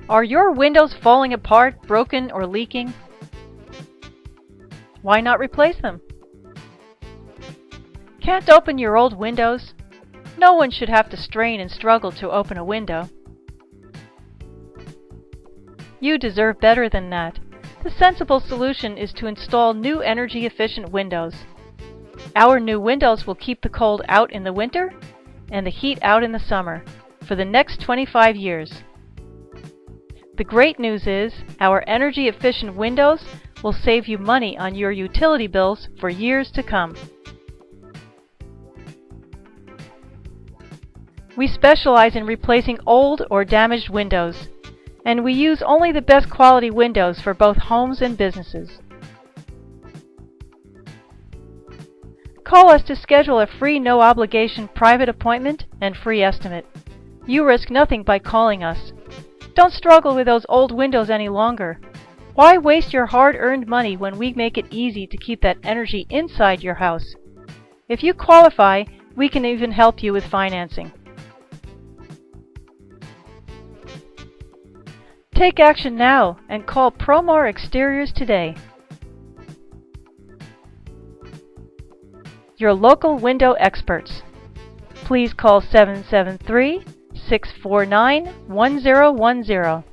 Are your windows falling apart, broken, or leaking? Why not replace them? Can't open your old windows? No one should have to strain and struggle to open a window. You deserve better than that. The sensible solution is to install new energy-efficient windows. Our new windows will keep the cold out in the winter and the heat out in the summer for the next 25 years. The great news is our energy-efficient windows will save you money on your utility bills for years to come. We specialize in replacing old or damaged windows, and we use only the best quality windows for both homes and businesses. Call us to schedule a free no-obligation private appointment and free estimate. You risk nothing by calling us. Don't struggle with those old windows any longer. Why waste your hard-earned money when we make it easy to keep that energy inside your house? If you qualify, we can even help you with financing. Take action now and call Promar Exteriors today. Your local window experts. Please call 773-649-1010.